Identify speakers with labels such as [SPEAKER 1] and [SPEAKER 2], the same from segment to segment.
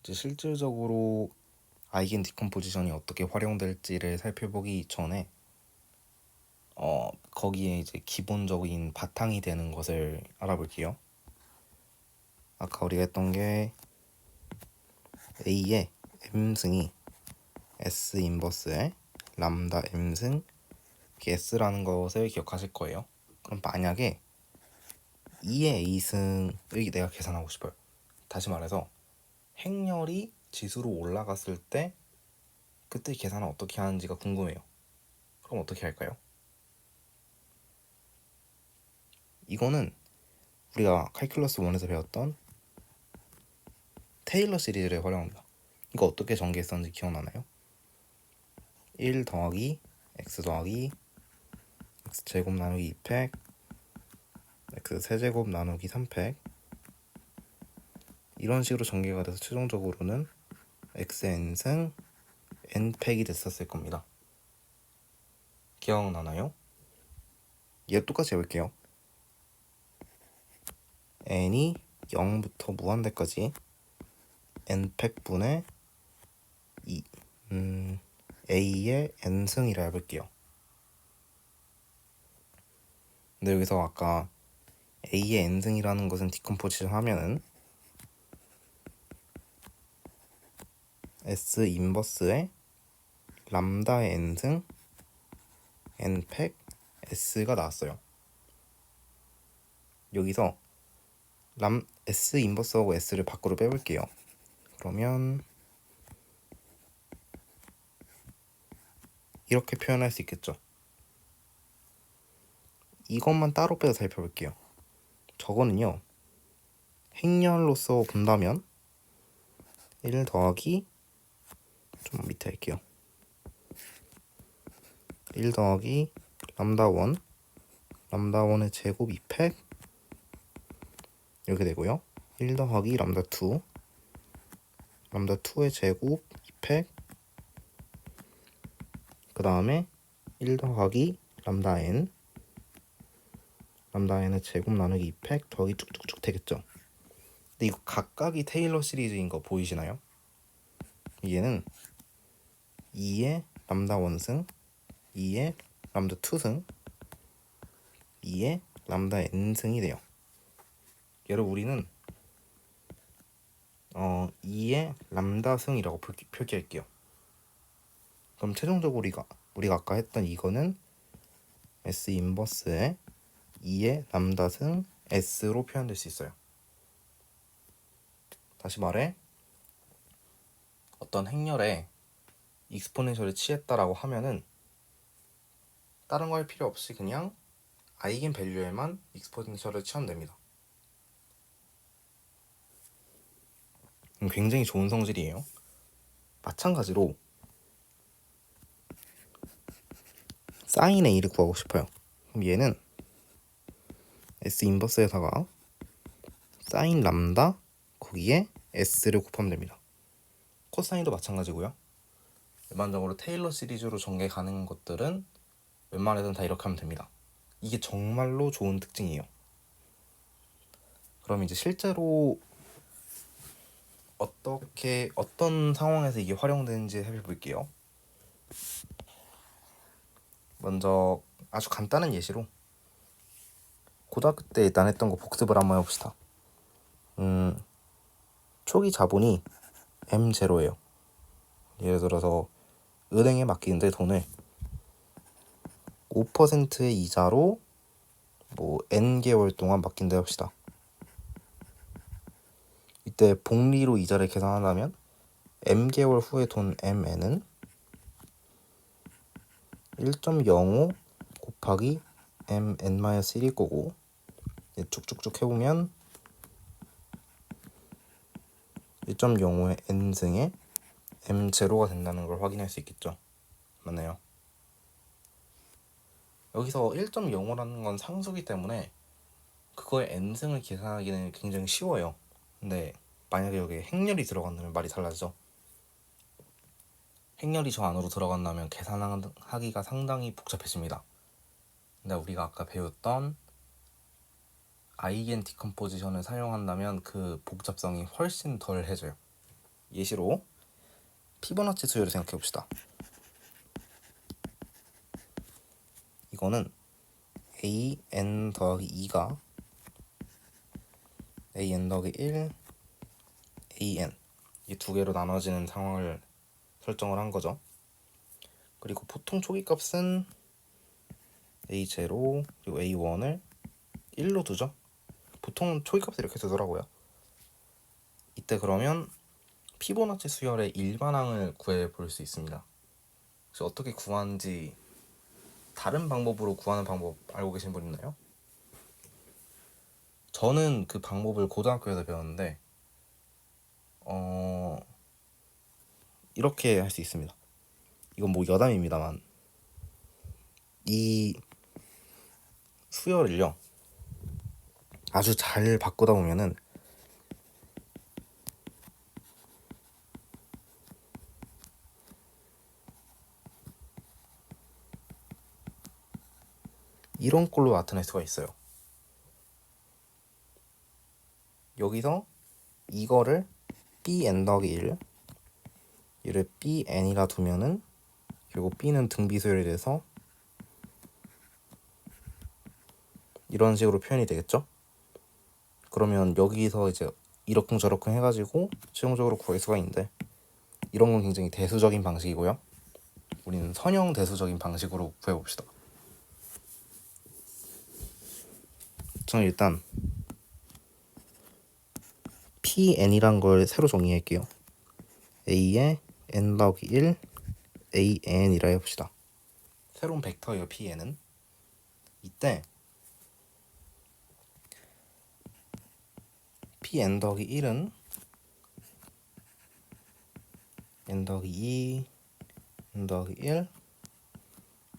[SPEAKER 1] 이제 실질적으로 아이겐 디컴포지션이 어떻게 활용될지를 살펴보기 전에 거기에 이제 기본적인 바탕이 되는 것을 알아볼게요. 아까 우리가 했던 게 A의 M승이 S 인버스의 람다 M승 S라는 것을 기억하실 거예요. 그럼 만약에 2의 A승을 내가 계산하고 싶어요. 다시 말해서 행렬이 지수로 올라갔을 때 그때 계산을 어떻게 하는지가 궁금해요. 그럼 어떻게 할까요? 이거는 우리가 칼큘러스 1에서 배웠던 테일러 시리즈를 활용합니다. 이거 어떻게 전개했었는지 기억나나요? 1 더하기 x 더하기 x제곱 나누기 2팩 x 세제곱 나누기 3팩 이런 식으로 전개가 돼서 최종적으로는 xn승 n팩이 됐었을 겁니다. 기억나나요? 얘 똑같이 해볼게요. n이 0부터 무한대까지 n팩분의 a의 n승이라 해볼게요. 근데 여기서 아까 a의 n승이라는 것은 디컴포지션 하면은 S 인버스의 람다의 n승 n팩 S가 나왔어요. 여기서 S 인버스하고 S를 밖으로 빼볼게요. 그러면 이렇게 표현할 수 있겠죠. 이것만 따로 빼서 살펴볼게요. 저거는요, 행렬로서 본다면 1 더하기 좀 밑에 할게요. 1 더하기 람다 1 람다 1의 제곱 2팩 이렇게 되고요. 1 더하기 람다 2 람다 2의 제곱 2팩 그 다음에 1 더하기 람다 n 람다 n의 제곱 나누기 2팩 더하기 쭉쭉쭉 되겠죠. 근데 이거 각각이 테일러 시리즈인 거 보이시나요? 얘는 2의 람다 1승 2의 람다 2승 2의 람다 n승이 돼요. 얘를 우리는 2의 람다승이라고 표기할게요. 그럼 최종적으로 우리가 아까 했던 이거는 S 인버스의 2의 람다승 S로 표현될 수 있어요. 다시 말해 어떤 행렬에 익스포넨셜을 취했다라고 하면은 다른 거 할 필요 없이 그냥 아이겐 밸류에만 익스포넨셜을 취하면 됩니다. 굉장히 좋은 성질이에요. 마찬가지로 사인 A를 구하고 싶어요. 그럼 얘는 S 인버스에다가 사인 람다 거기에 S를 곱하면 됩니다. 코사인도 마찬가지고요. 일반적으로 테일러 시리즈로 전개 가능한 것들은 웬만해서는 다 이렇게 하면 됩니다. 이게 정말로 좋은 특징이에요. 그럼 이제 실제로 어떤 상황에서 이게 활용되는지 살펴볼게요. 먼저 아주 간단한 예시로 고등학교 때 일단 했던 거 복습을 한번 해봅시다. 초기 자본이 M0예요. 예를 들어서 은행에 맡기는데 돈을 5%의 이자로 N개월 동안 맡긴다 합시다. 이때 복리로 이자를 계산한다면 M개월 후의 돈 MN은 1.05 곱하기 MN-1일 거고 쭉쭉쭉 해보면 1.05의 N승에 M0가 된다는 걸 확인할 수 있겠죠. 맞나요? 여기서 1.05라는 건 상수기 때문에 그거의 N승을 계산하기는 굉장히 쉬워요. 근데 만약에 여기에 행렬이 들어간다면 말이 달라지죠. 행렬이 저 안으로 들어간다면 계산하기가 상당히 복잡해집니다. 근데 우리가 아까 배웠던 아이겐 디컴포지션을 사용한다면 그 복잡성이 훨씬 덜 해져요. 예시로 피보나치 수열을 생각해 봅시다. 이거는 an 더하기 2가 an 더하기 1 an 이 두 개로 나눠지는 상황을 설정을 한 거죠. 그리고 보통 초기값은 a0 그리고 a1을 1로 두죠. 보통 초기값을 이렇게 두더라고요. 이때 그러면 피보나치 수열의 일반항을 구해 볼 수 있습니다. 혹시 어떻게 구하는지 다른 방법으로 구하는 방법 알고 계신 분 있나요? 저는 그 방법을 고등학교에서 배웠는데 이렇게 할 수 있습니다. 이건 뭐 여담입니다만 이 수열을요 아주 잘 바꾸다 보면은 이런 꼴로 나타낼 수가 있어요. 여기서 이거를 bn 더하기 1 얘를 bn이라 두면은 결국 b는 등비수열이 돼서 이런 식으로 표현이 되겠죠. 그러면 여기서 이제 이러쿵저러쿵 해가지고 최종적으로 구할 수가 있는데 이런 건 굉장히 대수적인 방식이고요. 우리는 선형 대수적인 방식으로 구해봅시다. 저는 일단 pn이란 걸 새로 정의할게요. a에 n 더하기 1 an이라 해봅시다. 새로운 벡터예요. pn은 이때 pn 더하기 1은 n 더하기 2 n 더하기 1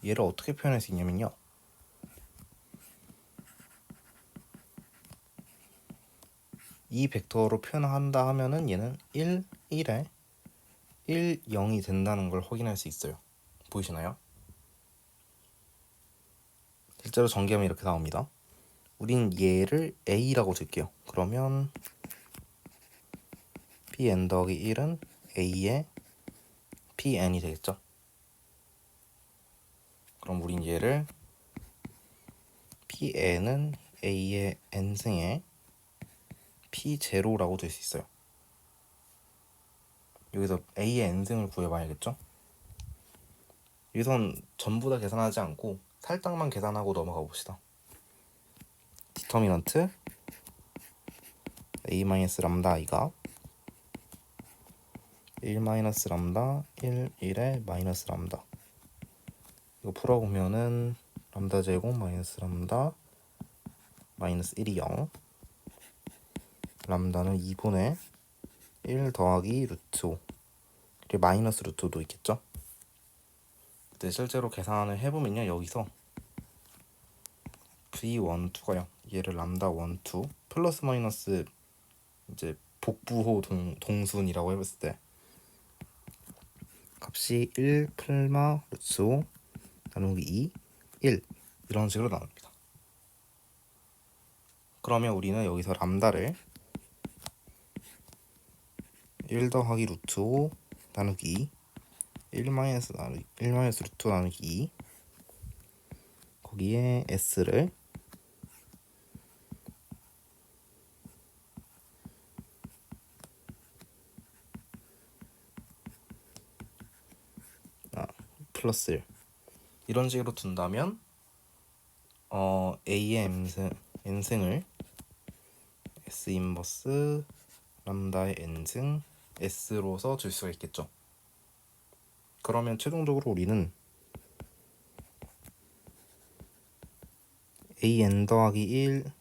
[SPEAKER 1] 얘를 어떻게 표현할 수 있냐면요. 이 벡터로 표현한다 하면은 얘는 1, 1에 1, 0이 된다는 걸 확인할 수 있어요. 보이시나요? 실제로 전개하면 이렇게 나옵니다. 우린 얘를 a라고 둘게요. 그러면 pn 더하기 1은 a의 pn이 되겠죠. 그럼 우린 얘를 pn은 a의 n승의 p0라고 될 수 있어요. 여기서 a의 n승을 구해봐야겠죠. 여기선 전부 다 계산하지 않고 살짝만 계산하고 넘어가 봅시다. 디터미넌트 a-람다 i가 1 람다 1 1에 마이너스 람다 이거 풀어보면은 람다 제곱 마이너스 람다 마이너스 1이 0 람다는 2분의 1 더하기 루트 5 그리고 마이너스 루트 5도 있겠죠. 근데 실제로 계산을 해보면요 여기서 v1, 2가요 얘를 람다 1, 2 플러스 마이너스 이제 복부호 동순이라고 해봤을 때 값이 1 플마 루트 5 나누기 2 1 이런 식으로 나옵니다. 그러면 우리는 여기서 람다를 1 더하기 루트 5 나누기 2 1 마이너스 루트 5 나누기 2 거기에 s를 플러스 1 이런 식으로 둔다면 a의 n승을 s 인버스 람다의 n승 s로서 줄 수가 있겠죠. 그러면 최종적으로 우리는 an 더하기 1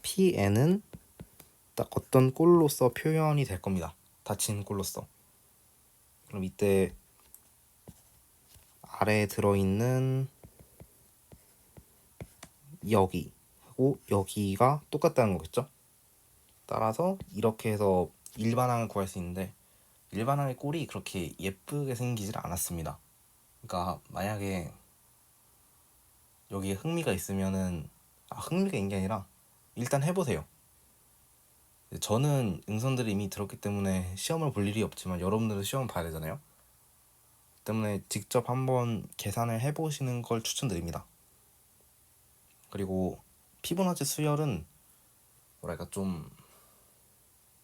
[SPEAKER 1] pn은 딱 어떤 꼴로서 표현이 될 겁니다. 닫힌 꼴로서. 그럼 이때 아래에 들어있는 여기하고 여기가 똑같다는 거겠죠. 따라서 이렇게 해서 일반항을 구할 수 있는데 일반항의 꼴이 그렇게 예쁘게 생기질 않았습니다. 그러니까 만약에 여기에 흥미가 있으면은 흥미가 있는 게 아니라 일단 해보세요. 저는 응선들을 이미 들었기 때문에 시험을 볼 일이 없지만 여러분들은 시험 봐야 되잖아요. 때문에 직접 한번 계산을 해보시는 걸 추천드립니다. 그리고 피보나치 수열은 뭐랄까 좀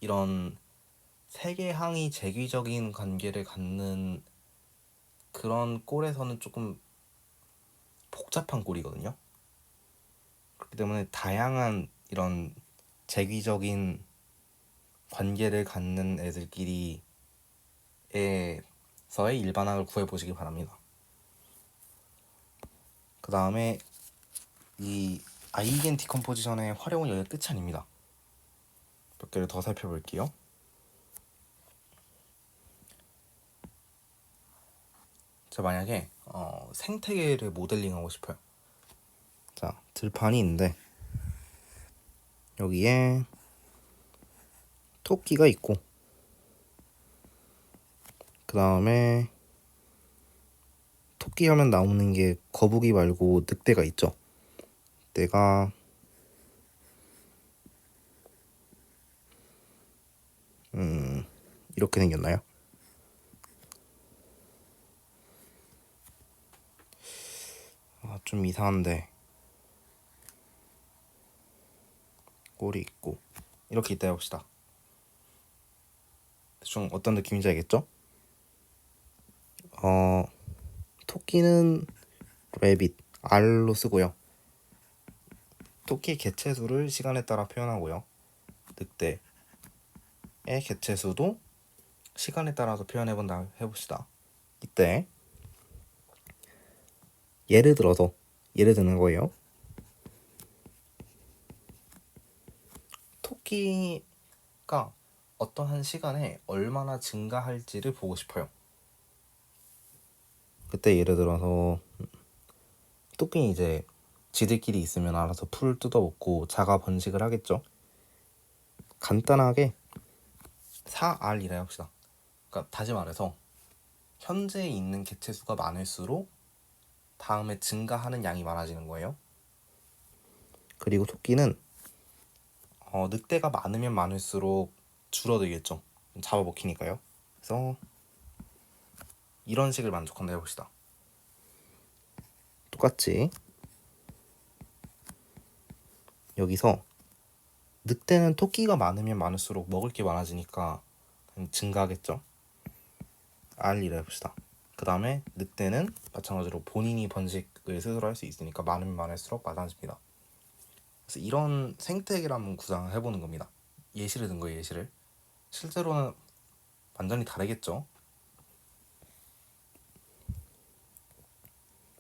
[SPEAKER 1] 이런 세계항이 재귀적인 관계를 갖는 그런 꼴에서는 조금 복잡한 꼴이거든요. 그렇기 때문에 다양한 이런 재귀적인 관계를 갖는 애들끼리에서의 일반항을 구해보시기 바랍니다. 그 다음에 이 아이겐 디컴포지션의 활용은 여기 끝이 아닙니다. 몇 개를 더 살펴볼게요. 자, 만약에 생태계를 모델링하고 싶어요. 자, 들판이 있는데 여기에 토끼가 있고 그 다음에 토끼 하면 나오는 게 거북이 말고 늑대가 있죠. 늑대가 이렇게 생겼나요? 좀 이상한데 꼬리 있고 이렇게 있다 해봅시다. 대충 어떤 느낌인지 알겠죠? 토끼는 레빗 R로 쓰고요. 토끼의 개체수를 시간에 따라 표현하고요. 늑대의 개체수도 시간에 따라서 표현해본다 해봅시다. 이때 예를 드는 거예요. 토끼가 어떠한 시간에 얼마나 증가할지를 보고 싶어요. 그때 예를 들어서 토끼는 이제 지들끼리 있으면 알아서 풀을 뜯어먹고 자가 번식을 하겠죠. 간단하게 4R이라 합시다. 그러니까 다시 말해서 현재 있는 개체수가 많을수록 다음에 증가하는 양이 많아지는 거예요. 그리고 토끼는 늑대가 많으면 많을수록 줄어들겠죠. 잡아먹히니까요. 그래서 이런 식을 만족한다 해봅시다. 똑같이 여기서 늑대는 토끼가 많으면 많을수록 먹을 게 많아지니까 증가하겠죠. R이라 해봅시다. 그 다음에 늑대는 마찬가지로 본인이 번식을 스스로 할 수 있으니까 많으면 많을수록 많아집니다. 그래서 이런 생태계를 한번 구상을 해보는 겁니다. 예시를 든 거예요. 예시를. 실제로는 완전히 다르겠죠.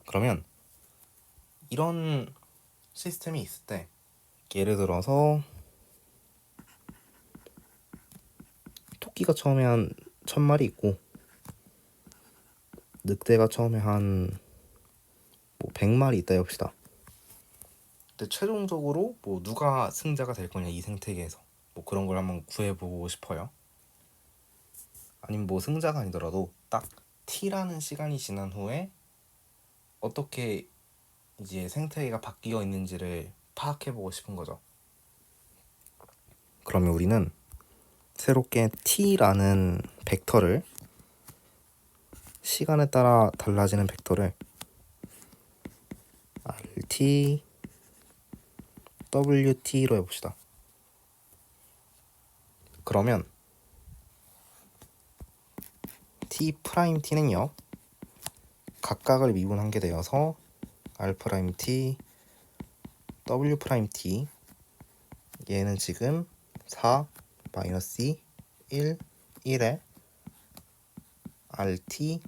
[SPEAKER 1] 그러면 이런 시스템이 있을 때 예를 들어서 토끼가 처음에 한 1000마리 있고 늑대가 처음에 한 100마리 있다 해봅시다. 근데 최종적으로 누가 승자가 될 거냐 이 생태계에서 그런 걸 한번 구해보고 싶어요. 아니면 승자가 아니더라도 딱 T라는 시간이 지난 후에 어떻게 이제 생태계가 바뀌어 있는지를 파악해보고 싶은 거죠. 그러면 우리는 새롭게 T라는 벡터를 시간에 따라 달라지는 벡터를 RT, WT로 해봅시다. 그러면 T'T는요 각각을 미분한 게 되어서 R'T, W'T 얘는 지금 4, -2, 1, 1에 RT,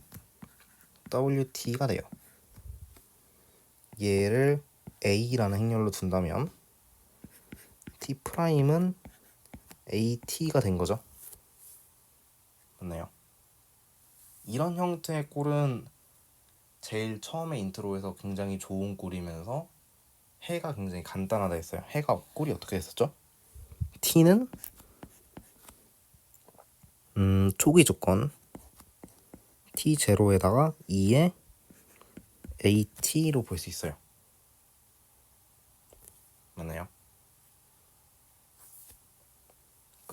[SPEAKER 1] WT가 돼요. 얘를 A라는 행렬로 둔다면 T'은 AT가 된 거죠. 맞나요? 이런 형태의 꼴은 제일 처음에 인트로에서 굉장히 좋은 꼴이면서 해가 굉장히 간단하다 했어요. 해가 꼴이 어떻게 됐었죠? T는 초기 조건 T0에다가 2에 AT로 볼 수 있어요. 맞나요?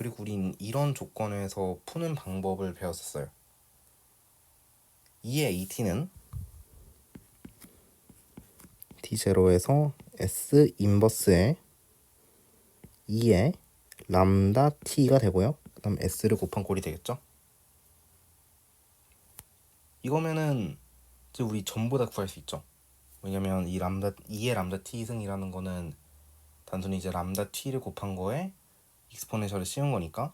[SPEAKER 1] 그리고 우린 이런 조건에서 푸는 방법을 배웠었어요. 2의 AT는 D0에서 S 인버스의 2의 람다 T가 되고요. 그 다음 S를 곱한 꼴이 되겠죠. 이거면은 이제 우리 전부 다 구할 수 있죠. 왜냐면 이 람다 2의 람다 T 승이라는 거는 단순히 이제 람다 T를 곱한 거에 익스포넨셜을 씌운 거니까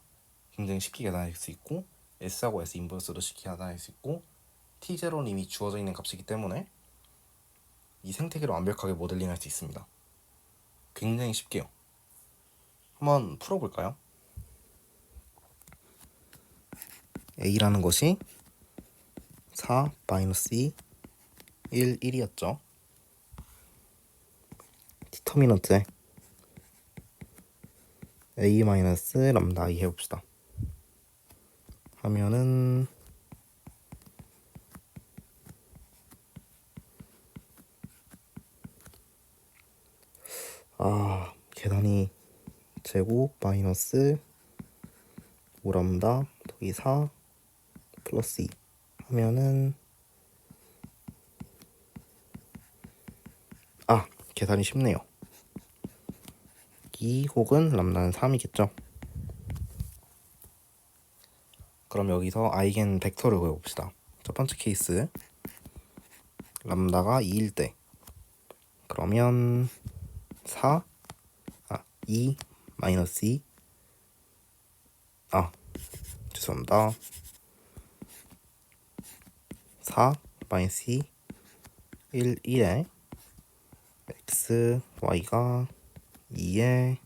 [SPEAKER 1] 굉장히 쉽게 계산할 수 있고, S하고 S 인버스도 쉽게 계산할 수 있고, T0는 이미 주어져 있는 값이기 때문에 이 생태계를 완벽하게 모델링할 수 있습니다. 굉장히 쉽게요. 한번 풀어볼까요? A라는 것이 4, -2, 1, 1이었죠. 디터미넌트에 A 람다 I 해봅시다. 하면은 계산이 제곱 마이너스 5람다 더하기 4 플러스 2 하면은 계산이 쉽네요. 2 혹은 람다는 3이겠죠. 그럼 여기서 아이겐 벡터를 구해봅시다. 첫 번째 케이스 람다가 2일 때 그러면 2 마이너스 2 죄송합니다. 4 마이너스 2 1, 1에 x, y가 2에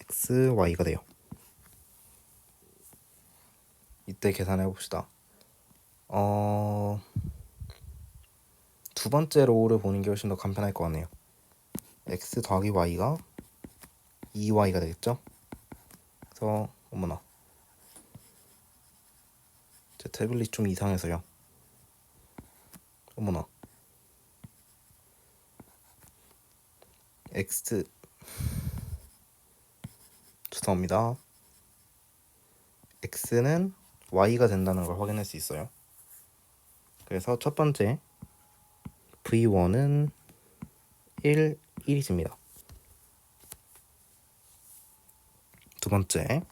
[SPEAKER 1] x, y가 돼요. 이때 계산해봅시다. 두 번째 로우를 보는 게 훨씬 더 간편할 것 같네요. x 더하기 y가 2y가 되겠죠? 그래서 어머나 제 태블릿 좀 이상해서요. 어머나 x 죄송합니다. x는 y가 된다는 걸 확인할 수 있어요. 그래서 첫 번째 v1은 1, 1이집니다. 두 번째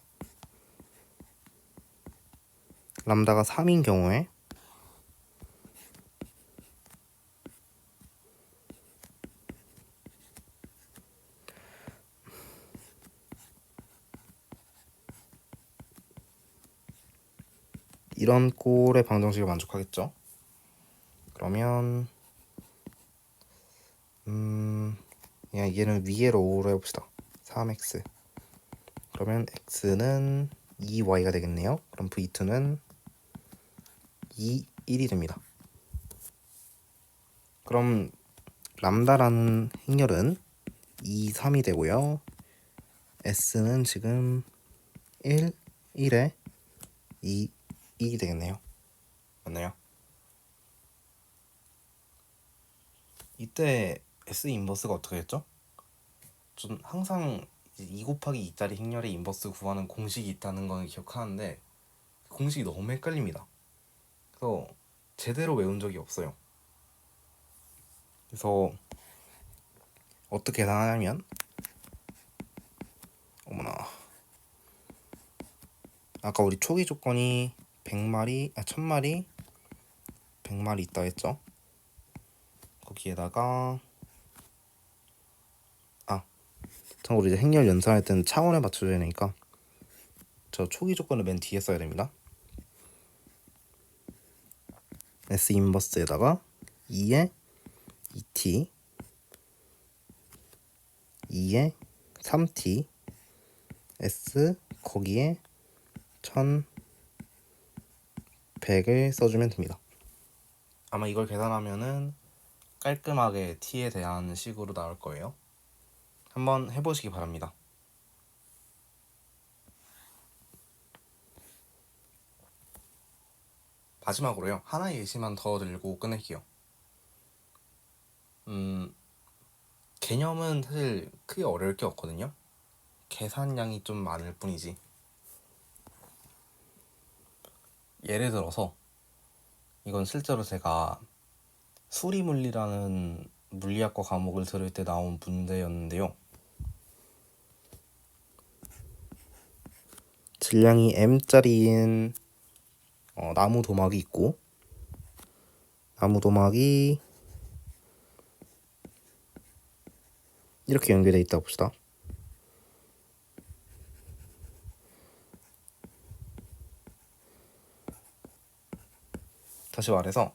[SPEAKER 1] 람다가 3인 경우에 이런 꼴의 방정식을 만족하겠죠. 그러면 그냥 얘는 위에 로우로 해봅시다. 3x 그러면 x는 2y가 되겠네요. 그럼 v2는 2, 1이 됩니다. 그럼 람다라는 행렬은 2, 3이 되고요. s는 지금 1, 1에 2, 2이 되겠네요. 맞나요? 이때 S 인버스가 어떻게 됐죠? 전 항상 2 곱하기 2짜리 행렬의 인버스 구하는 공식이 있다는 건 기억하는데 공식이 너무 헷갈립니다. 그래서 제대로 외운 적이 없어요. 그래서 어떻게 계산하냐면 어머나 아까 우리 초기 조건이 100마리 1000마리 100마리 있다 했죠. 거기에다가 참고로 이제 행렬 연산할 때는 차원에 맞춰줘야 되니까 저 초기 조건을 맨 뒤에 써야 됩니다. S 인버스에다가 2에 2t 2에 3t S 거기에 1100을 써주면 됩니다. 아마 이걸 계산하면은 깔끔하게 t에 대한 식으로 나올 거예요. 한번 해보시기 바랍니다. 마지막으로요. 하나의 예시만 더 들고 끝낼게요. 개념은 사실 크게 어려울 게 없거든요. 계산량이 좀 많을 뿐이지. 예를 들어서 이건 실제로 제가 수리물리라는 물리학과 과목을 들을 때 나온 문제였는데요. 질량이 m짜리인 나무 도막이 있고, 나무 도막이 이렇게 연결되어 있다고 봅시다. 다시 말해서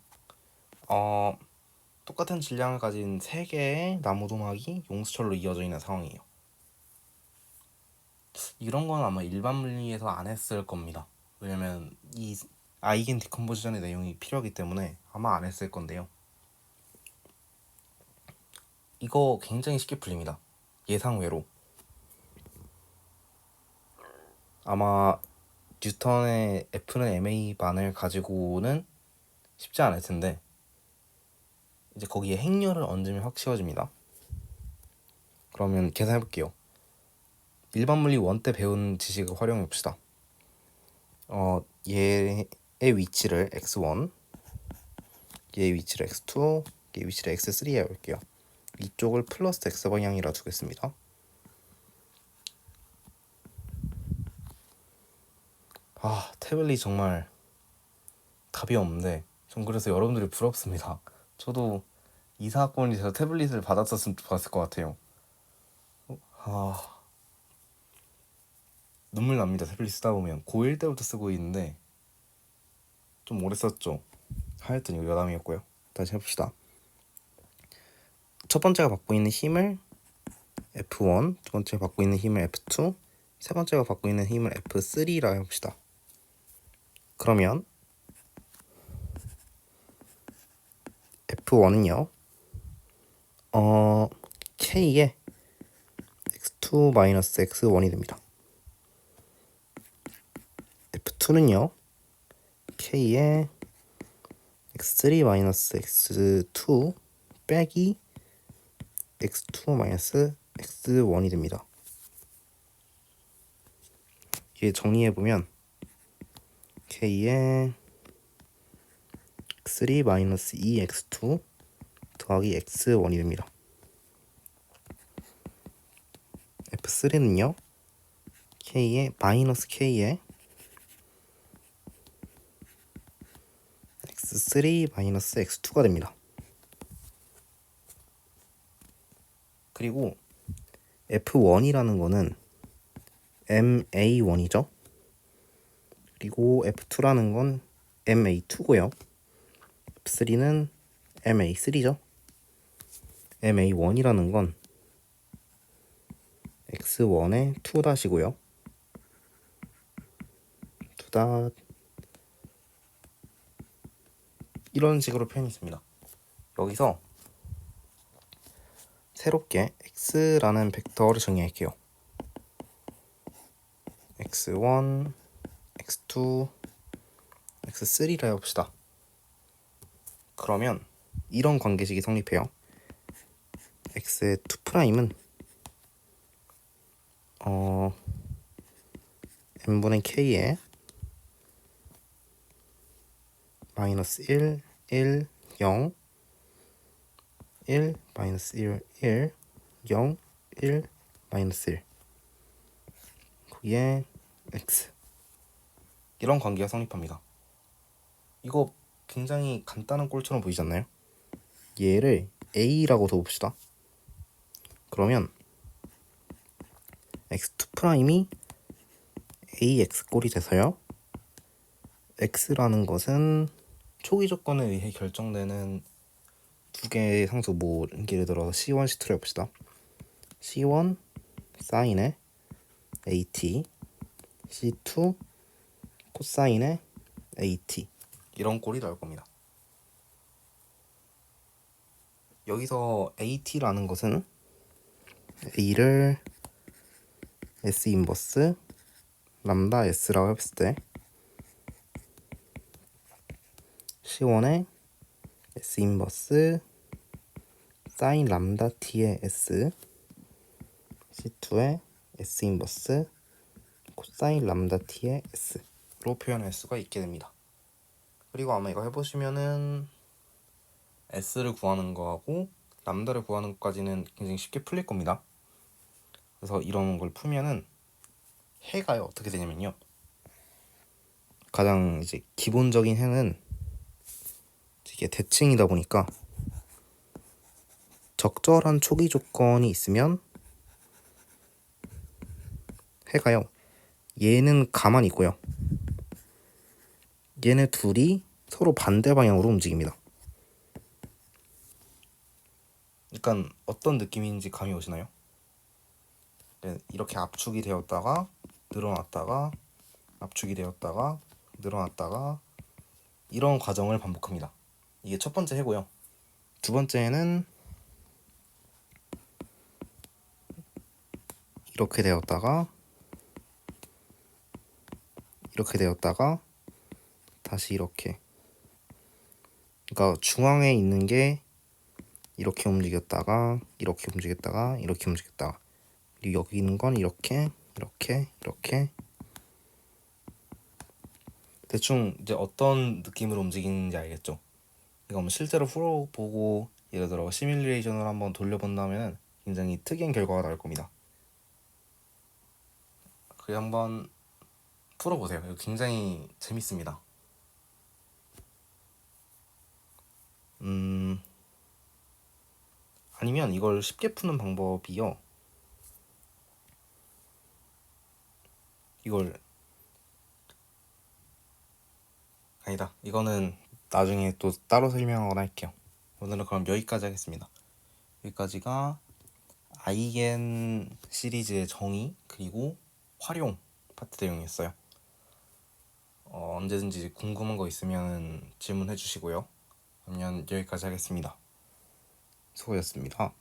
[SPEAKER 1] 똑같은 질량을 가진 3개의 나무 도막이 용수철로 이어져 있는 상황이에요. 이런 건 아마 일반 물리에서 안 했을 겁니다. 왜냐면 이 아이겐 디컴포지션의 내용이 필요하기 때문에 아마 안 했을 건데요. 이거 굉장히 쉽게 풀립니다. 예상외로. 아마 뉴턴의 F는 ma반을 가지고는 쉽지 않을 텐데 이제 거기에 행렬을 얹으면 확 쉬워집니다. 그러면 계산해 볼게요. 일반 물리 1 때 배운 지식을 활용해 봅시다. 얘의 위치를 x1, 얘의 위치를 x2, 얘의 위치를 x3에 해볼게요. 이쪽을 플러스 x 방향이라 두겠습니다. 태블릿 정말 답이 없는데 전 그래서 여러분들이 부럽습니다. 저도 이사학번이 돼서 태블릿을 받았었으면 좋았을 것 같아요. 눈물 납니다. 태블릿 쓰다 보면 고1 때부터 쓰고 있는데 좀 오래 썼죠. 하여튼 이거 여담이었고요. 다시 해봅시다. 첫 번째가 받고 있는 힘을 F1, 두 번째가 받고 있는 힘을 F2, 세 번째가 받고 있는 힘을 F3라 해봅시다. 그러면 F1은요 K의 x2 x1이 됩니다. F2는요 K의 x3 x2 빼기 x2 x1이 됩니다. 이게 정리해보면 K의 x3 2x2 더하기 x1이 됩니다. F3는요 K의 K의 x3 x2가 됩니다. 그리고 F1이라는 거는 MA1이죠. 그리고 F2라는 건 MA2고요. F3는 MA3죠. MA1이라는 건 X1의 2-고요. 2 이런 식으로 표현이 있습니다. 여기서 새롭게 X라는 벡터를 정의할게요. X1, X2, X3라 해봅시다. 그러면 이런 관계식이 성립해요. X의 2'은 n분의 k에 마이너스 1, 1, 0, 1, 마이너스 1, 1, 0, 1, 마이너스 1 거기에 x 이런 관계가 성립합니다. 이거 굉장히 간단한 꼴처럼 보이지 않나요? 얘를 a라고 둬봅시다. 그러면 x2'이 ax 꼴이 돼서요. x라는 것은 초기 조건에 의해 결정되는 두 개의 상수, 뭐 예를 들어서 C1, C2를 해봅시다. C1 사인의 AT, C2 코사인의 AT 이런 꼴이 나올 겁니다. 여기서 AT라는 것은 A를 S 인버스 람다 S라고 했을 때 C1의 S 인버스 사인 람다 T의 S, C2의 S 인버스 코사인 람다 t의 s로 표현할 수가 있게 됩니다. 그리고 아마 이거 해보시면은 s를 구하는 거하고 람다를 구하는 것까지는 굉장히 쉽게 풀릴 겁니다. 그래서 이런 걸 풀면은 해가 어떻게 되냐면요. 가장 이제 기본적인 해는 이게 대칭이다 보니까 적절한 초기 조건이 있으면 해가요. 얘는 가만히 있고요. 얘네 둘이 서로 반대 방향으로 움직입니다. 그러니까 어떤 느낌인지 감이 오시나요? 이렇게 압축이 되었다가 늘어났다가 압축이 되었다가 늘어났다가 이런 과정을 반복합니다. 이게 첫 번째 해고요. 두 번째는 이렇게 되었다가 이렇게 되었다가 다시 이렇게. 그러니까 중앙에 있는 게 이렇게 움직였다가 이렇게 움직였다가 이렇게 움직였다가, 그리고 여기 있는 건 이렇게 이렇게 대충 이제 어떤 느낌으로 움직이는지 알겠죠? 이거 한번 실제로 풀어보고 예를 들어 시뮬레이션을 한번 돌려본다면 굉장히 특이한 결과가 나올 겁니다. 그래 한번 풀어보세요. 이거 굉장히 재밌습니다. 아니면 이걸 쉽게 푸는 방법이요. 이걸 아니다. 이거는 나중에 또 따로 설명하거나 할게요. 오늘은 그럼 여기까지 하겠습니다. 여기까지가 아이겐 시리즈의 정의 그리고 활용 파트 내용이었어요. 언제든지 궁금한 거 있으면 질문해 주시고요. 그러면 여기까지 하겠습니다. 수고하셨습니다.